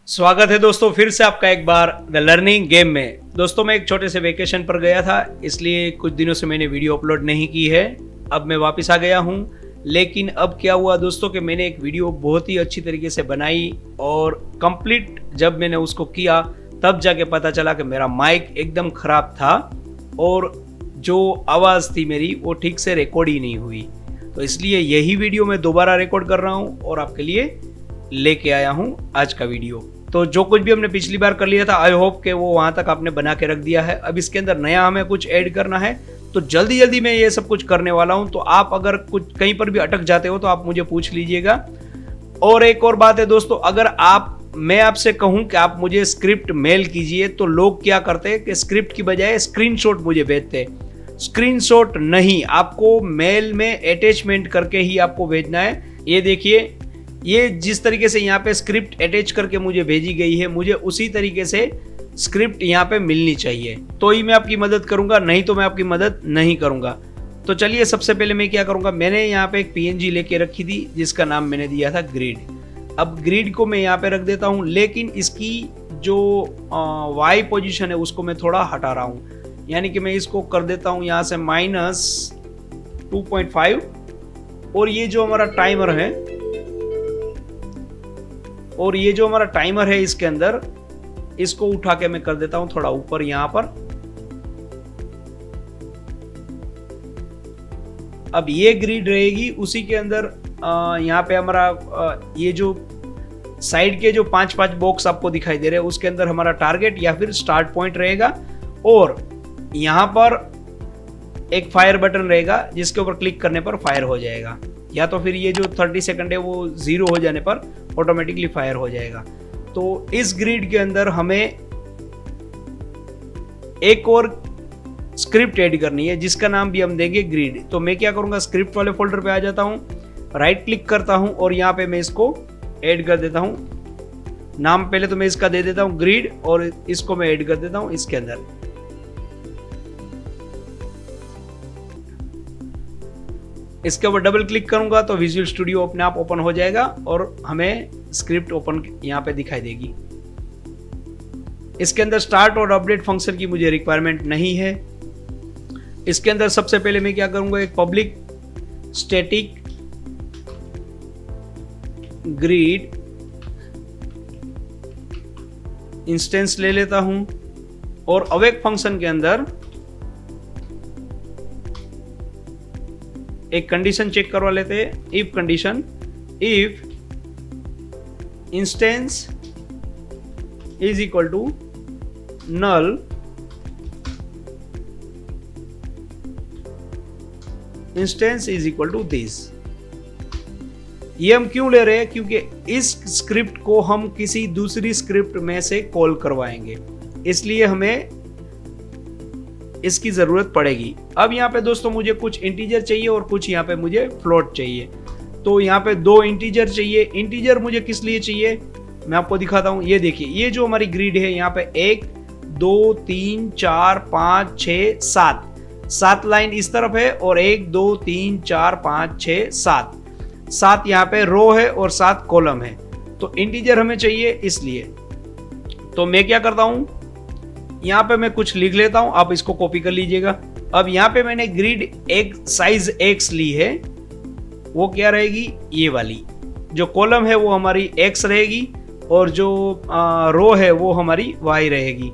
स्वागत है दोस्तों फिर से आपका एक बार द लर्निंग गेम में। दोस्तों मैं एक छोटे से वेकेशन पर गया था, इसलिए कुछ दिनों से मैंने वीडियो अपलोड नहीं की है। अब मैं वापस आ गया हूँ। लेकिन अब क्या हुआ दोस्तों कि मैंने एक वीडियो बहुत ही अच्छी तरीके से बनाई और कंप्लीट जब मैंने उसको किया तब जाके पता चला कि मेरा माइक एकदम ख़राब था और जो आवाज़ थी मेरी वो ठीक से रिकॉर्ड ही नहीं हुई। तो इसलिए यही वीडियो मैं दोबारा रिकॉर्ड कर रहा हूँ और आपके लिए लेके आया हूँ आज का वीडियो। तो जो कुछ भी हमने पिछली बार कर लिया था, आई होप कि वो वहाँ तक आपने बना के रख दिया है। अब इसके अंदर नया हमें कुछ ऐड करना है, तो जल्दी जल्दी मैं ये सब कुछ करने वाला हूँ। तो आप अगर कुछ कहीं पर भी अटक जाते हो तो आप मुझे पूछ लीजिएगा। और एक और बात है दोस्तों, अगर मैं आपसे कहूँ कि आप मुझे स्क्रिप्ट मेल कीजिए तो लोग क्या करते हैं कि स्क्रिप्ट की बजाय स्क्रीनशॉट मुझे भेजते हैं। स्क्रीनशॉट नहीं, आपको मेल में अटैचमेंट करके ही आपको भेजना है। ये देखिए, ये जिस तरीके से यहाँ पे स्क्रिप्ट अटैच करके मुझे भेजी गई है, मुझे उसी तरीके से स्क्रिप्ट यहाँ पे मिलनी चाहिए, तो ही मैं आपकी मदद करूंगा, नहीं तो मैं आपकी मदद नहीं करूंगा। तो चलिए सबसे पहले मैं क्या करूंगा, मैंने यहाँ पे एक PNG लेके रखी थी जिसका नाम मैंने दिया था ग्रिड। अब ग्रिड को मैं यहाँ पे रख देता हूँ, लेकिन इसकी जो वाई पोजिशन है उसको मैं थोड़ा हटा रहा हूँ, यानी कि मैं इसको कर देता हूँ यहाँ से -2.5। और ये जो हमारा टाइमर है इसके अंदर, इसको उठा के मैं कर देता हूं थोड़ा ऊपर यहां पर। अब ये ग्रिड रहेगी, उसी के अंदर यहां पे हमारा ये जो साइड के जो 5-5 बॉक्स आपको दिखाई दे रहे हैं उसके अंदर हमारा टारगेट या फिर स्टार्ट पॉइंट रहेगा। और यहां पर एक फायर बटन रहेगा जिसके ऊपर क्लिक करने पर फायर हो जाएगा, या तो फिर ये जो 30 सेकंड है वो 0 हो जाने पर ऑटोमेटिकली फायर हो जाएगा। तो इस ग्रिड के अंदर हमें एक और स्क्रिप्ट ऐड करनी है जिसका नाम भी हम देंगे ग्रिड। तो मैं क्या करूंगा, स्क्रिप्ट वाले फोल्डर पे आ जाता हूं, राइट क्लिक करता हूं और यहां पे मैं इसको ऐड कर देता हूं। नाम पहले तो मैं इसका दे देता हूं ग्रिड, और इसको मैं ऐड कर देता हूं इसके अंदर। इसके ऊपर डबल क्लिक करूंगा तो विजुअल स्टूडियो अपने आप ओपन हो जाएगा और हमें स्क्रिप्ट ओपन यहाँ पे दिखाई देगी। इसके अंदर स्टार्ट और अपडेट फंक्शन की मुझे रिक्वायरमेंट नहीं है। इसके अंदर सबसे पहले मैं क्या करूंगा, एक पब्लिक स्टैटिक ग्रिड इंस्टेंस ले लेता हूं और अवेक फंक्शन के अंदर एक कंडीशन चेक करवा लेते हैं। If condition, if instance is equal to null, instance is equal to this. ये हम क्यों ले रहे हैं, क्योंकि इस स्क्रिप्ट को हम किसी दूसरी स्क्रिप्ट में से कॉल करवाएंगे, इसलिए हमें इसकी जरूरत पड़ेगी। अब यहाँ पे दोस्तों मुझे कुछ इंटीजर चाहिए और कुछ यहाँ पे मुझे फ्लोट चाहिए। तो यहाँ पे 2 इंटीजर चाहिए। इंटीजर मुझे किस लिए चाहिए मैं आपको दिखाता हूँ। ये देखिए, ये जो हमारी ग्रिड है यहाँ पे 1 2 3 4 5 6 7 लाइन इस तरफ है और 1 2 3 4 5 6 7 यहाँ पे रो है और 7 कॉलम है। तो इंटीजर हमें चाहिए, इसलिए तो मैं क्या करता हूँ, यहाँ पे मैं कुछ लिख लेता हूं, आप इसको कॉपी कर लीजिएगा। अब यहाँ पे मैंने ग्रिड एक साइज X ली है, वो क्या रहेगी, ये वाली जो कॉलम है वो हमारी X रहेगी और जो रो है वो हमारी Y रहेगी।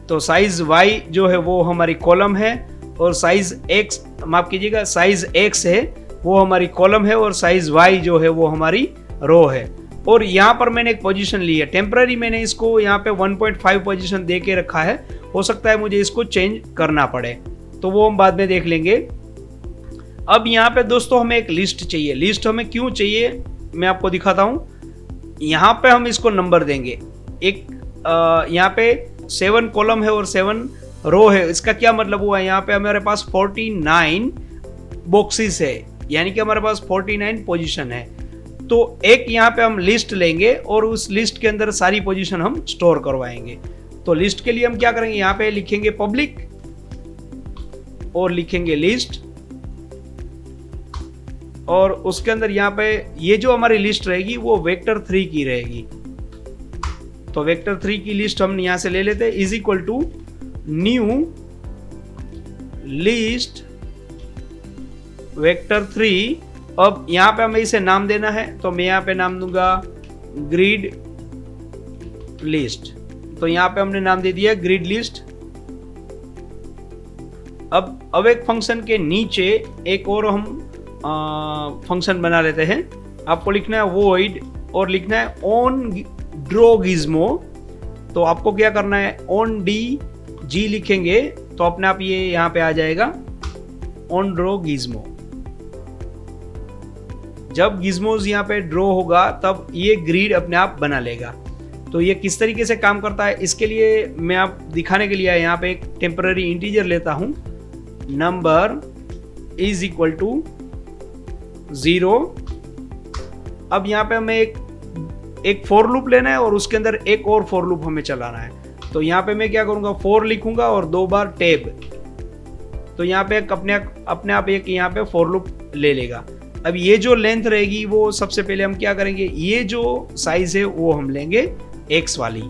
तो साइज Y जो है वो हमारी कॉलम है और साइज X, माफ कीजिएगा, साइज X है वो हमारी कॉलम है और साइज Y जो है वो हमारी रो है। और यहाँ पर मैंने एक पोजीशन ली है टेम्पररी, मैंने इसको यहाँ पे 1.5 पोजीशन दे के रखा है। हो सकता है मुझे इसको चेंज करना पड़े, तो वो हम बाद में देख लेंगे। अब यहाँ पे दोस्तों हमें एक लिस्ट चाहिए। लिस्ट हमें क्यों चाहिए मैं आपको दिखाता हूँ। यहाँ पे हम इसको नंबर देंगे। एक यहाँ पे 7 कॉलम है और 7 रो है। इसका क्या मतलब हुआ, यहाँ पे हमारे पास 49 बॉक्सेस है, यानी कि हमारे पास 49 पोजीशन है। तो एक यहाँ पे हम लिस्ट लेंगे और उस लिस्ट के अंदर सारी पोजीशन हम स्टोर करवाएंगे। तो लिस्ट के लिए हम क्या करेंगे, यहाँ पे लिखेंगे पब्लिक और लिखेंगे लिस्ट, और उसके अंदर यहाँ पे ये जो हमारी लिस्ट रहेगी वो वेक्टर 3 की रहेगी। तो वेक्टर 3 की लिस्ट हम यहां से ले लेते हैं, is equal to new list vector 3। अब यहां पे हमें इसे नाम देना है, तो मैं यहां पे नाम दूंगा ग्रिड लिस्ट। तो यहां पे हमने नाम दे दिया ग्रिड लिस्ट। अब एक फंक्शन के नीचे एक और हम फंक्शन बना लेते हैं। आपको लिखना है void और लिखना है on draw gizmo। तो आपको क्या करना है, on g लिखेंगे तो अपने आप ये यहां पे आ जाएगा on draw gizmo। जब गिज्मोज यहाँ पे ड्रॉ होगा तब ये ग्रिड अपने आप बना लेगा। तो ये किस तरीके से काम करता है, इसके लिए मैं आप दिखाने के लिए यहाँ पे एक टेम्पररी इंटीजर लेता हूँ, नंबर इज इक्वल टू 0। अब यहाँ पे हमें एक फॉर लूप लेना है और उसके अंदर एक और फॉर लूप हमें चलाना है। तो यहाँ पे मैं क्या करूँगा, फॉर लिखूंगा और 2 बार टैब। तो यहाँ पे अपने आप एक यहाँ पे फॉर लूप ले लेगा। अब ये जो लेंथ रहेगी वो सबसे पहले हम क्या करेंगे, ये जो साइज है वो हम लेंगे x वाली।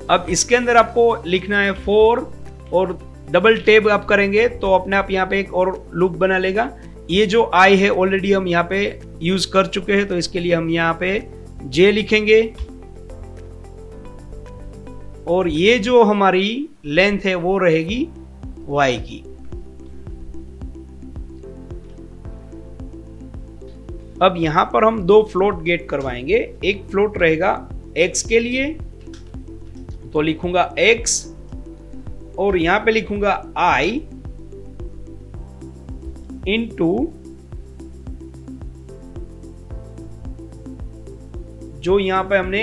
अब इसके अंदर आपको लिखना है 4 और डबल टैब आप करेंगे तो अपने आप यहाँ पे एक और लूप बना लेगा। ये जो i है ऑलरेडी हम यहाँ पे यूज कर चुके हैं, तो इसके लिए हम यहाँ पे j लिखेंगे और ये जो हमारी लेंथ है वो रहेगी y की। अब यहां पर हम 2 फ्लोट गेट करवाएंगे। एक फ्लोट रहेगा x के लिए, तो लिखूंगा x और यहां पे लिखूंगा i इनटू जो यहां पे हमने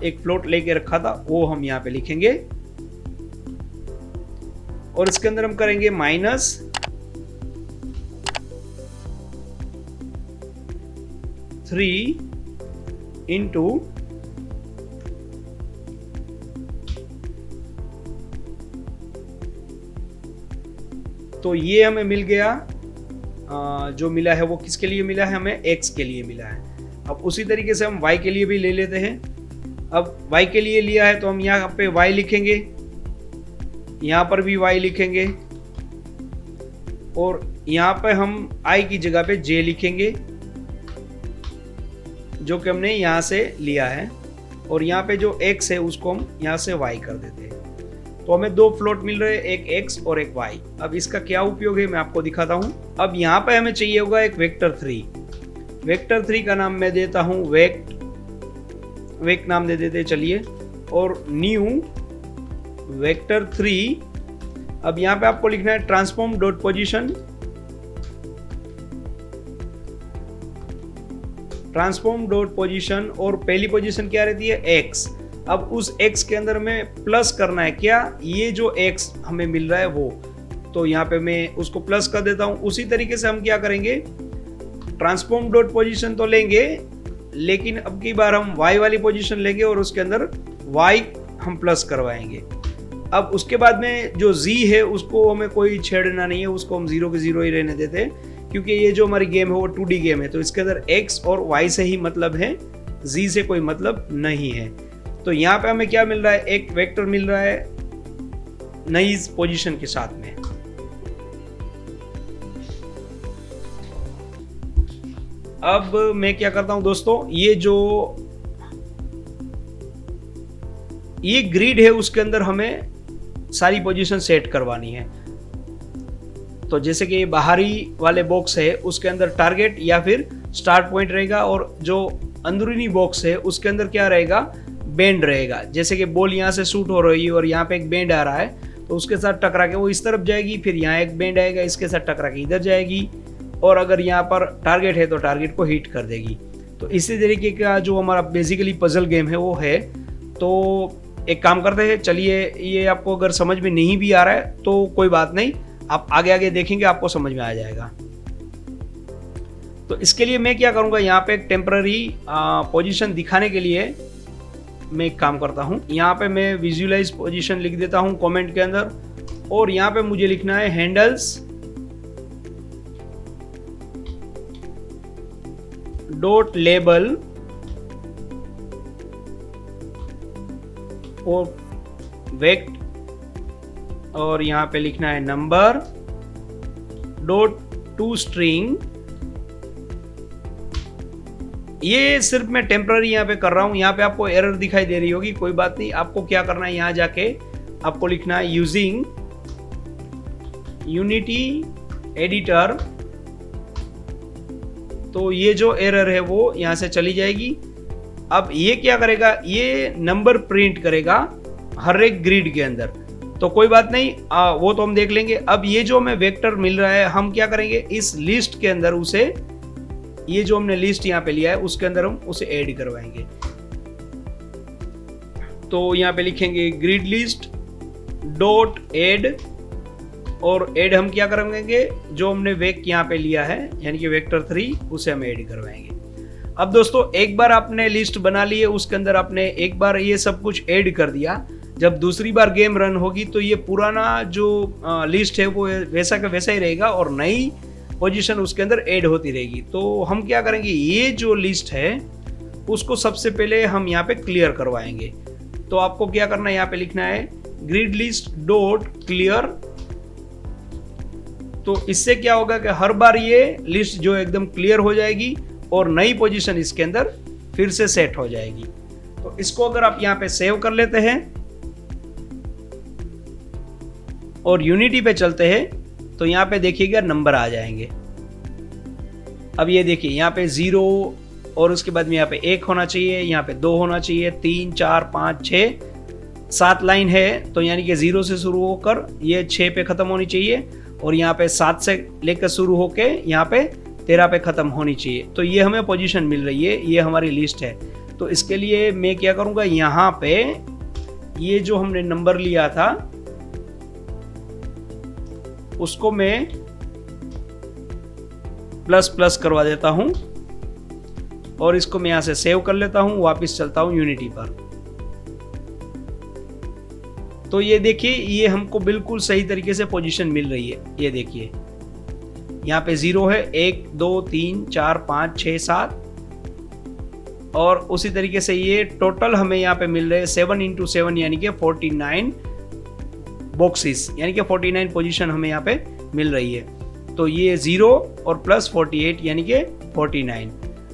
एक फ्लोट लेके रखा था वो हम यहां पे लिखेंगे और इसके अंदर हम करेंगे माइनस थ्री इंटू तो ये हमें मिल गया। जो मिला है वो किसके लिए मिला है, हमें x के लिए मिला है। अब उसी तरीके से हम y के लिए भी ले लेते हैं। अब y के लिए लिया है तो हम यहाँ पे y लिखेंगे, यहाँ पर भी y लिखेंगे और यहाँ पे हम i की जगह पे j लिखेंगे जो कि हमने यहाँ से लिया है और यहाँ पे जो x है उसको हम यहाँ से y कर देते हैं। तो हमें 2 फ्लोट मिल रहे हैं, एक x और एक y। अब इसका क्या उपयोग है मैं आपको दिखाता हूँ। अब यहाँ पे हमें चाहिए होगा एक वेक्टर 3। वेक्टर 3 का नाम मैं देता हूँ वेक नाम दे देते चलिए और न्यू वेक्टर 3। अब यहाँ पे आपको लिखना है transform dot position, transform dot position और पहली पोजीशन क्या रहती है x। अब उस x के अंदर में प्लस करना है क्या, ये जो x हमें मिल रहा है वो, तो यहाँ पे मैं उसको प्लस कर देता हूँ। उसी तरीके से हम क्या करेंगे, ट्रांसफॉर्म डॉट पोजीशन तो लेंगे लेकिन अब की बार हम y वाली पोजीशन लेंगे और उसके अंदर y हम प्लस करवाएंगे। अब उसके बाद में जो z है उसको हमें कोई छेड़ना नहीं है, उसको हम 0 के 0 ही रहने देते हैं क्योंकि ये जो हमारी गेम है वो 2D गेम है, तो इसके अंदर x और y से ही मतलब है, z से कोई मतलब नहीं है। तो यहाँ पे हमें क्या मिल रहा है, एक वेक्टर मिल रहा है नई पोजीशन के साथ में। अब मैं क्या करता हूं दोस्तों, ये ग्रिड है उसके अंदर हमें सारी पोजीशन सेट करवानी है। तो जैसे कि बाहरी वाले बॉक्स है उसके अंदर टारगेट या फिर स्टार्ट पॉइंट रहेगा और जो अंदरूनी बॉक्स है उसके अंदर क्या रहेगा, बैंड रहेगा। जैसे कि बॉल यहाँ से शूट हो रही है और यहाँ पे एक बैंड आ रहा है तो उसके साथ टकरा के वो इस तरफ जाएगी, फिर यहाँ एक बैंड आएगा इसके साथ टकरा के इधर जाएगी और अगर यहाँ पर टारगेट है तो टारगेट को हिट कर देगी। तो इसी तरीके का जो हमारा बेसिकली पजल गेम है वो है। तो एक काम करते हैं, चलिए ये आपको अगर समझ में नहीं भी आ रहा है तो कोई बात नहीं, आप आगे आगे देखेंगे आपको समझ में आ जाएगा। तो इसके लिए मैं क्या करूँगा, यहाँ पे एक टेम्पररी पोजीशन दिखाने के लिए मैं एक काम करता हूँ, यहाँ पे मैं विजुअलाइज पोजीशन लिख देता हूँ कमेंट के अंदर और यहाँ पे मुझे लिखना है हैंडल्स डॉट लेबल और वेक्ट और यहाँ पे लिखना है नंबर डॉट टू स्ट्रिंग। ये सिर्फ मैं टेम्पररी यहाँ पे कर रहा हूँ। यहाँ पे आपको एरर दिखाई दे रही होगी, कोई बात नहीं। आपको क्या करना है, यहाँ जाके आपको लिखना है यूजिंग यूनिटी एडिटर। तो ये जो एरर है वो यहाँ से चली जाएगी। अब ये क्या करेगा, ये नंबर प्रिंट करेगा हर एक ग्रिड के अंदर। तो कोई बात नहीं, वो तो हम देख लेंगे। अब ये जो हमें वेक्टर मिल रहा है, हम क्या करेंगे, इस लिस्ट के अंदर उसे, ये जो हमने लिस्ट यहाँ पे लिया है उसके अंदर हम उसे ऐड करवाएंगे। तो यहाँ पे लिखेंगे ग्रिड लिस्ट डॉट ऐड, और ऐड हम क्या करेंगे, जो हमने वेक यहाँ पे लिया है यानी कि वेक्टर 3 उसे हम ऐड करवाएंगे। अब दोस्तों एक बार आपने लिस्ट बना ली है, उसके अंदर आपने एक बार ये सब कुछ ऐड कर दिया। जब दूसरी बार गेम रन होगी तो ये पुराना जो लिस्ट है वो वैसा का वैसा ही रहेगा और नई पोजीशन उसके अंदर ऐड होती रहेगी। तो हम क्या करेंगे, ये जो लिस्ट है उसको सबसे पहले हम यहाँ पे क्लियर करवाएंगे। तो आपको क्या करना है, यहाँ पे लिखना है ग्रिड लिस्ट डॉट क्लियर। तो इससे क्या होगा कि हर बार ये लिस्ट जो एकदम क्लियर हो जाएगी और नई पोजीशन इसके अंदर फिर से सेट हो जाएगी। तो इसको अगर आप यहाँ पे सेव कर लेते हैं और यूनिटी पे चलते हैं तो यहाँ पे देखिएगा नंबर आ जाएंगे। अब ये देखिए यहाँ पे 0 और उसके बाद में यहाँ पे 1 होना चाहिए, यहाँ पे 2 होना चाहिए, 3 4 5 6 7 लाइन है। तो यानी कि 0 से शुरू होकर ये 6 पे खत्म होनी चाहिए और यहाँ पे 7 से लेकर शुरू होके यहाँ पे 13 पे खत्म होनी चाहिए। तो ये हमें पोजीशन मिल रही है, ये हमारी लिस्ट है। तो इसके लिए मैं क्या करूँगा, यहाँ पे ये जो हमने नंबर लिया था उसको मैं प्लस प्लस करवा देता हूं और इसको मैं यहां से सेव कर लेता हूं, वापस चलता हूं यूनिटी पर। तो ये देखिए, ये हमको बिल्कुल सही तरीके से पोजीशन मिल रही है। ये देखिए यहाँ पे 0 है, 1 2 3 4 5 6 7 और उसी तरीके से ये टोटल हमें यहाँ पे मिल रहे हैं 7 × 7 यानी कि 49 बॉक्सेस, यानी कि 49 पोजीशन हमें यहाँ पे मिल रही है। तो ये 0 और प्लस 48 यानी कि 49।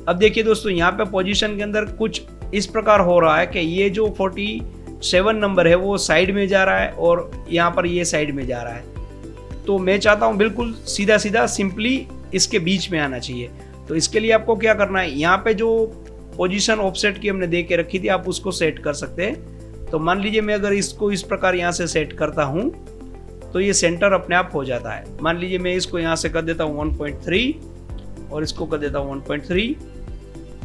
अब देखिए दोस्तों यहाँ पे पोजीशन के अंदर कुछ इस प्रकार हो रहा है कि ये जो 47 नंबर है वो साइड में जा रहा है और यहाँ पर ये साइड में जा रहा है। तो मैं चाहता हूँ बिल्कुल सीधा सीधा सिंपली इसके बीच में आना चाहिए। तो इसके लिए आपको क्या करना है, यहाँ पे जो पोजीशन ऑफसेट की हमने दे के रखी थी आप उसको सेट कर सकते हैं। तो मान लीजिए मैं अगर इसको इस प्रकार यहाँ से सेट करता हूँ तो ये सेंटर अपने आप हो जाता है। मान लीजिए मैं इसको यहाँ से कर देता हूँ 1.3 और इसको कर देता हूँ 1.3।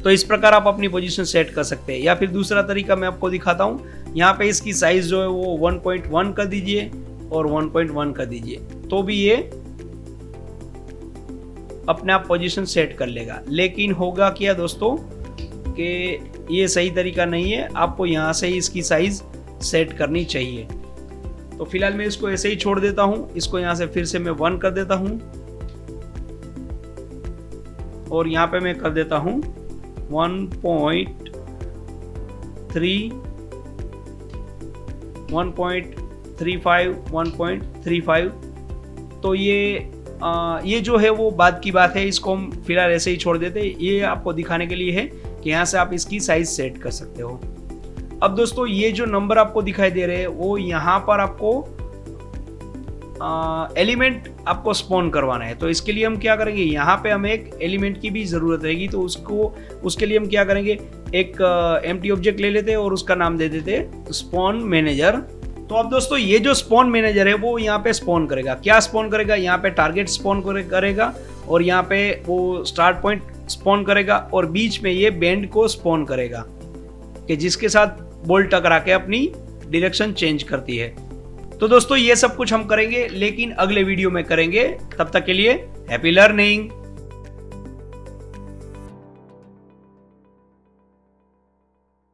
तो इस प्रकार आप अपनी पोजीशन सेट कर सकते हैं। या फिर दूसरा तरीका मैं आपको दिखाता हूँ, यहाँ पे इसकी साइज जो है वो 1.1 कर दीजिए और 1.1 कर दीजिए, तो भी ये अपने आप पोजीशन सेट कर लेगा। लेकिन होगा क्या दोस्तों कि ये सही तरीका नहीं है, आपको यहाँ से ही इसकी साइज सेट करनी चाहिए। तो फिलहाल मैं इसको ऐसे ही छोड़ देता हूँ। इसको यहाँ से फिर से मैं 1 कर देता हूँ और यहाँ पे मैं कर देता हूँ 1.3 1.35 1.35। तो ये जो है वो बाद की बात है, इसको हम फिलहाल ऐसे ही छोड़ देते हैं। ये आपको दिखाने के लिए है कि यहाँ से आप इसकी साइज सेट कर सकते हो। अब दोस्तों ये जो नंबर आपको दिखाई दे रहे हैं वो यहाँ पर आपको एलिमेंट आपको स्पॉन करवाना है। तो इसके लिए हम क्या करेंगे, यहाँ पे हमें एक एलिमेंट की भी ज़रूरत रहेगी। तो उसके लिए हम क्या करेंगे, एक एम्प्टी ऑब्जेक्ट ले लेते हैं और उसका नाम दे देते हैं स्पॉन मैनेजर। तो अब दोस्तों ये जो स्पॉन मैनेजर है वो यहाँ पे स्पॉन करेगा। क्या स्पॉन करेगा, यहाँ पे टारगेट स्पॉन करेगा और यहाँ पे वो स्टार्ट पॉइंट स्पॉन करेगा और बीच में ये बैंड को स्पॉन करेगा कि जिसके साथ बॉल टकरा के अपनी डायरेक्शन चेंज करती है। तो दोस्तों ये सब कुछ हम करेंगे, लेकिन अगले वीडियो में करेंगे। तब तक के लिए हैप्पी लर्निंग।